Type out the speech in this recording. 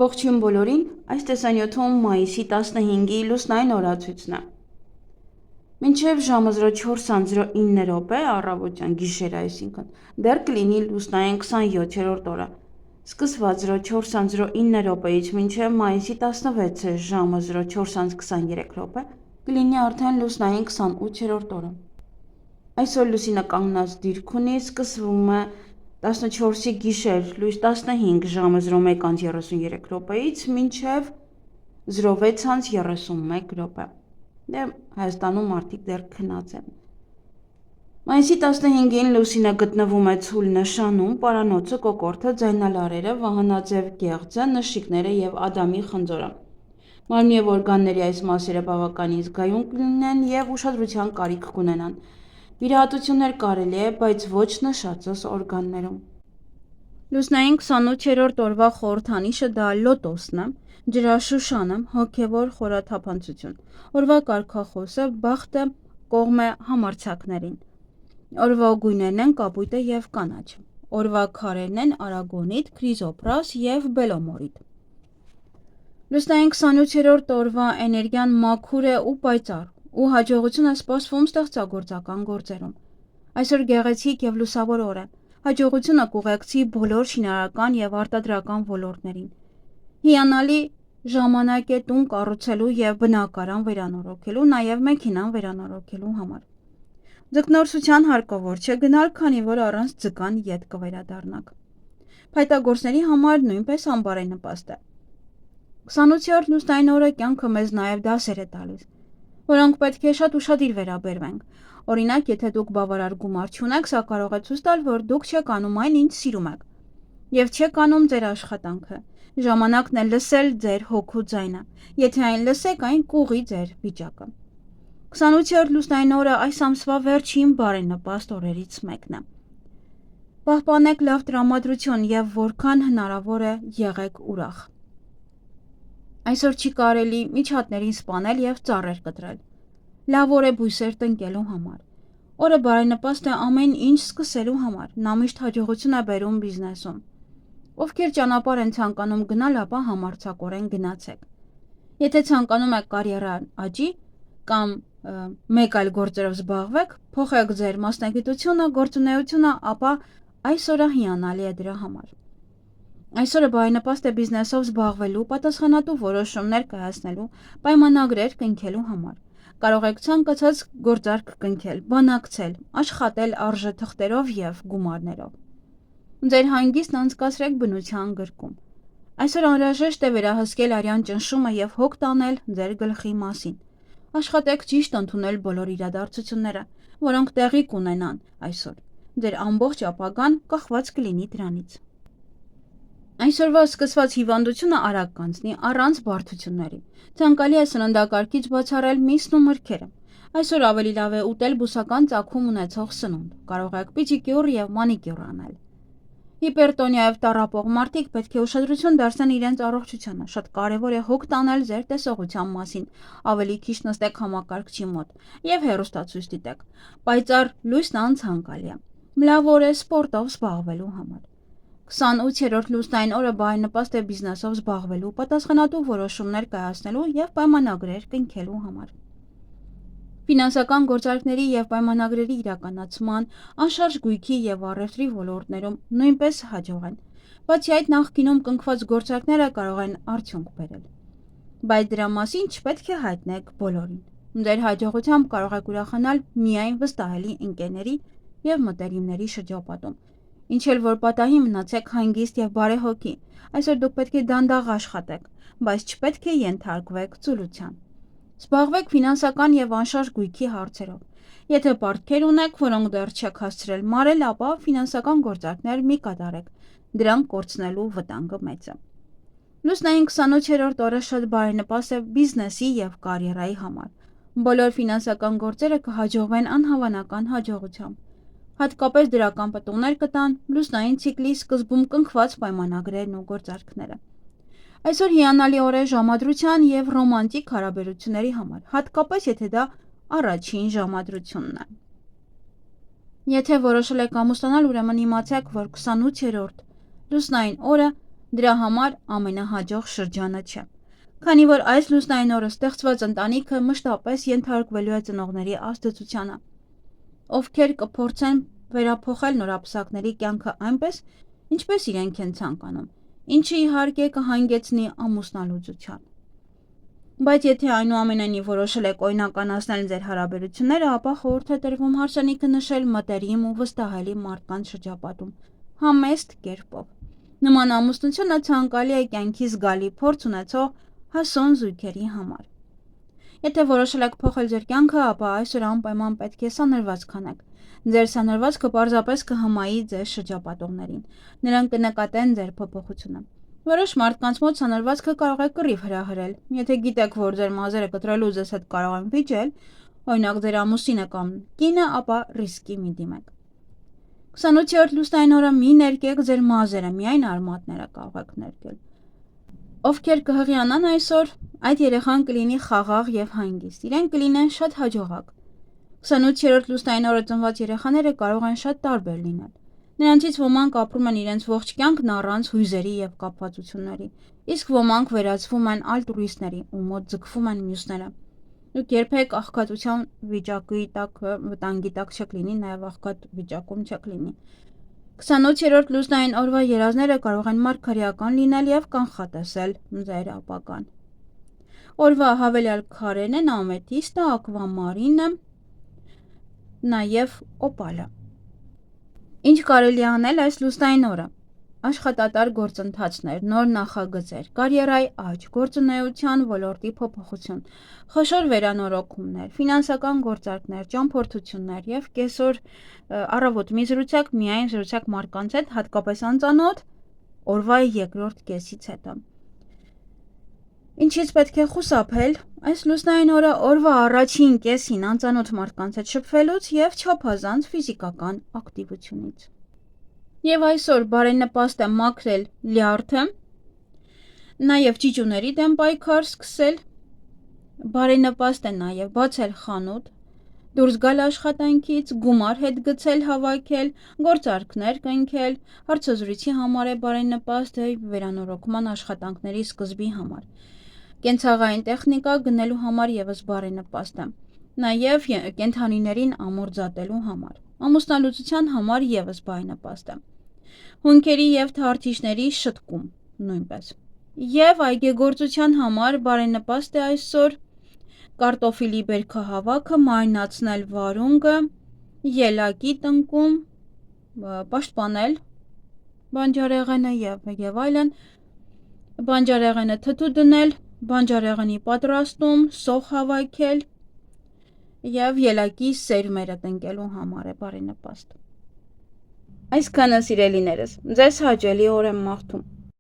Ողջույն բոլորին, այս տեսանյութում մայիսի 15-ի լուսնային օրացույցն է։ Մինչև ժամը 04:09 րոպե առավոտյան գիշերը, այսինքն դեռ կլինի լուսնային 27-րդ օրը։ Սկսված 04:09 րոպեից մինչև մայիսի 16-ը ժամը 04:23 րոպե կլինի արդեն լուսնային 28-րդ օրը։ Այսօր լուսինը կանգնած դիրք ունի, սկսվում է 14-ի գիշեր լույս 15 ժամը 01:33 րոպեից մինչև 06:31 րոպե։ Դե Հայաստանում մարդիկ դեռ քնած են։ Մայիսի 15-ին լուսինը գտնվում է ցուլ նշանում, պարանոցը, կոկորդը, ձայնալարերը, վահանաձև գեղձը, նշիկները եւ Ադամի խնձորը։ Մարմնի եւ օրգանների այս մասերը բավականին զգայուն կլինեն եւ ուշադրության կարիք կունենան։ Վիրահատություններ կարելի է, բայց ոչ նշածս օրգաններում։ Լուսնային 28-րդ օրվա խորհրդանիշը դա լոտոսն է, ջրաշուշանը, հոգևոր խորաթափանցություն։ Օրվա կարգախոսը բախտը կողմ է համարձակներին։ Օրվա գույներն են կապույտը եւ կանաչ։ Օրվա քարերն են արագոնիտ, քրիզոպրաս եւ բելոմորիտ։ Լուսնային 28-րդ օրվա էներգիան մաքուր է ու պայծառ, ու հաջողությունը սպասվում ստեղծագործական գործերում։ Այսօր գեղեցիկ եւ լուսավոր օր է։ Հաջողությունը կուղեկցի բոլոր շինարարական եւ արտադրական ոլորտներին։ Հիանալի ժամանակ է տուն կառուցելու եւ բնակարան վերանորոգելու, նաեւ մեքենան վերանորոգելու համար։ Ձկնորսության հարկավոր չէ գնալ, քանի որ առանց ձկան ետ կվերադառնաք։ Փայտագործների համար նույնպես անբարենպաստ է։ 28-րդ լուսնային օրը կյանքը մեզ նաեւ դասեր է տալիս, որոնք պետք է շատ ուշադիր վերաբերվենք։ Օրինակ, եթե դուք բավարար գումար չունեք, սա կարող է ցույց տալ, որ դուք չեք անում այն, ինչ սիրում եք, եւ չեք անում ձեր աշխատանքը։ Ժամանակն է լսել ձեր հոգու ձայնը։ Եթե այն լսեք, այն կուղի ձեր վիճակը։ 28-րդ լուսնային օրը այս ամսվա վերջին բարենպաստ օրերից մեկն է։ Պահպանեք լավ տրամադրություն եւ որքան հնարավոր է եղեք ուրախ։ Այսօր չի կարելի միջատներին սպանել եւ ծառեր կտրել։ Լավ օր է բույսեր տնկելու համար։ Օրը բարենպաստ է ամեն ինչ սկսելու համար, նա միշտ հաջողություն է բերում բիզնեսում։ Ովքեր ճանապարհ են ցանկանում գնալ, ապա համարձակորեն գնացեք։ Եթե ցանկանում եք կարիերան աճի կամ մեկ այլ գործերով զբաղվեք, փոխեք ձեր մասնագիտությունը, գործունեությունը, ապա այսօրը հիանալի է դրա համար։ Այսօրը բարենպաստ է բիզնեսով զբաղվելու, պատասխանատու որոշումներ կայացնելու, պայմանագրեր կնքելու համար։ Կարող եք ցանկացած գործարք կնքել, բանակցել, աշխատել արժեթղթերով եւ գումարներով։ Ձեր հանգիստն անցկացրեք բնության գրկում։ Այսօր անհրաժեշտ է վերահսկել արյան ճնշումը եւ հոգ տանել ձեր գլխի մասին։ Աշխատեք ճիշտ ընդունել բոլոր իրադարձությունները, որոնք տեղի կունենան այսօր։ Ձեր ամբողջ ապագան կախված կլինի դրանից։ Այսօրվա սկսված հիվանդությունը արագ կանցնի առանց բարդությունների։ Ցանկալի է սննդակարգից բացառել միսն ու մրգերը։ Այսօր ավելի լավ է ուտել բուսական ծագում ունեցող սնունդ։ Կարող եք պիդիկյուր եւ մանիկյուր անել։ Հիպերտոնիայով տառապող մարդիկ պետք է ուշադրություն դարձնեն իրենց առողջությանը։ Շատ կարևոր է հոգ տանել ձեր տեսողության մասին։ Ավելի քիչ նստեք համակարգչի մոտ եւ հեռուստացույց դիտեք։ Պայծառ լույսն անցանկալի է։ Լավ օր է սպորտով զբաղվելու համար։ 28-րդ լուսնային օրը բարենպաստ է բիզնեսով զբաղվելու, պատասխանատու որոշումներ կայացնելու եւ պայմանագրեր կնքելու համար։ Ֆինանսական գործարքների եւ պայմանագրերի իրականացման, անշարժ գույքի եւ առևտրի ոլորտներում նույնպես հաջող են։ Բացի այդ, նախկինում կնքված գործարքները կարող են արդյունք բերել։ Բայց դրա մասին չպետք է հայտնեք բոլորին։ Ձեր հաջողությամբ կարող եք ուրախանալ միայն վստահելի ընկերների եւ մտերիմների շրջապատում։ Ինչ էլ որ պատահի, մնացեք հանգիստ եւ բարեհոգի։ Այսօր դուք պետք է դանդաղ աշխատեք, բայց չպետք է ենթարկվեք ծուլության։ Զբաղվեք ֆինանսական եւ անշարժ գույքի հարցերով։ Եթե պարտքեր ունեք, որոնք դեռ չեք հասցրել մարել, ապա ֆինանսական գործարքներ մի կատարեք։ Դրանք կորցնելու վտանգը մեծ է։ Լուսնային 28-րդ օրը շատ բարենպաստ է բիզնեսի եւ կարիերայի համար։ Բոլոր ֆինանսական գործերը կհաջողվեն անհավանական հաջողությամբ։ Հատկապես դրական պտուղներ կտան լուսնային ցիկլի սկզբում կնքված պայմանագրերն ու գործարքները։ Այսօր հիանալի օր է ժամադրության եւ ռոմանտիկ հարաբերությունների համար, հատկապես եթե դա առաջին ժամադրությունն է։ Եթե որոշել եք ամուսնանալ, ուրեմն իմացեք, որ 28-րդ լուսնային օրը Դրա համար ամենահաջող շրջանը չէ։ Քանի որ այս լուսնային օրը ստեղծված ընտանիքը մշտապես ենթարկվելու է ծնողների ազդեցությանը, ովքեր կփորձեն վերափոխել նորապսակների կյանքը այնպես, ինչպես իրենք են ցանկանում, ինչը իհարկե կհանգեցնի ամուսնալուծության։ Բայց եթե այնուամենայնիվ որոշել եք օրինականացնել ձեր հարաբերությունները, ապա խորհուրդ է տրվում հարսանիքը նշել մտերիմ ու վստահելի մարդկանց շրջապատում, համեստ կերպով։ Նման ամուսնությունը ցանկալի է կյանքի զգալի փորձ ունեցող հասուն զույգերի համար։ Եթե որոշել եք փոխել ձեր կյանքը, ապա այսօր անպայման պետք է սանրվածք անեք։ Ձեր սանրվածքը պարզապես կհմայի ձեզ շրջապատողներին։ Նրանք կնկատեն ձեր փոփոխությունը։ Որոշ մարդկանց մոտ սանրվածքը կարող է կռիվ հրահրել։ Եթե գիտեք, որ ձեր մազերը կտրելու ձեզ հետ կարող են վիճել, օրինակ ձեր ամուսինը կամ կինը, ապա ռիսկի մի դիմեք։ 28-րդ լուսնային օրը մի ներկեք ձեր մազերը, միայն արմատները կարող եք ներկել։ Ովքեր կհղիանան այսօր, այդ երեխան կլինի խաղաղ եւ հանգիստ, իրենք կլինեն շատ հաջողակ։ 28-րդ լուսնային օրը ծնված երեխաները կարող են շատ տարբեր լինել։ Նրանցից ոմանք ապրում են իրենց ողջ կյանքն առանց հույզերի եւ կապվածությունների, իսկ ոմանք վերածվում են ալտրուիստների, ու մոտ ձգվում են մյուսները։ Դուք երբեք աղքատության վիճակի տակ, վտանգի տակ չեք լինի, նաեւ աղքատ վիճակում չեք լինի։ 28-րդ լուսնային օրվա երազները կարող են մարգարեական լինել եւ կանխատեսել ձեր ապագան։ Օրվա հավելյալ քարերն են ամեթիստը, ակվամարինը, նաեւ օպալը։ Ինչ կարելի է անել այս լուսնային օրը։ Աշխատատար գործընթացներ, նոր նախագծեր, կարիերայի աճ, գործունեության ոլորտի փոփոխություն, խոշոր վերանորոգումներ, ֆինանսական գործարքներ, ճամփորդություններ եւ կեսօր առավոտ մի զրուցակ, միայն զրուցակ մարդկանց հետ, հատկապես անծանոթ, օրվա երկրորդ կեսից հետո։ Ինչից պետք է խուսափել, այս լուսնային օրը օրվա առաջին կեսին անծանոթ մարդկանց հետ շփվելուց եւ չափազանց ֆիզիկական ակտիվությունից։ Եվ այսօր բարենպաստ է մաքրել լյարդը, նաև ճիճուների դեմ պայքար սկսել, բարենպաստ է նաև բացել խանութ, դուրս գալ աշխատանքից, գումար հետ գցել, հավաքել, գործարքներ կնքել, հարցազրույցի համար է բարենպաստ, վերանորոգման աշխատանքների սկզբի համար, կենցաղային տեխնիկա գնելու համար եւս բարենպաստ է, նաև կենդանիներին ամորձատելու համար, ամուսնալուծության համար եւս բարենպաստ է։ Հունքերի եւ թարթիչների շտկում նույնպես։ Եվ այգեգործության համար բարենպաստ է այսօր կարտոֆիլի բերքահավաքը, մարինացնել վարունգը, ելակի տնկում, պաշտպանել բանջարեղենը եւ այլն, բանջարեղենը թթու դնել, բանջարեղենի պատրաստում, սոխ հավաքել եւ ելակի սերմերը տնկելու համար է բարենպաստ։ Այսքանը սիրելիներս, ձեզ հաճելի օր եմ մաղթում։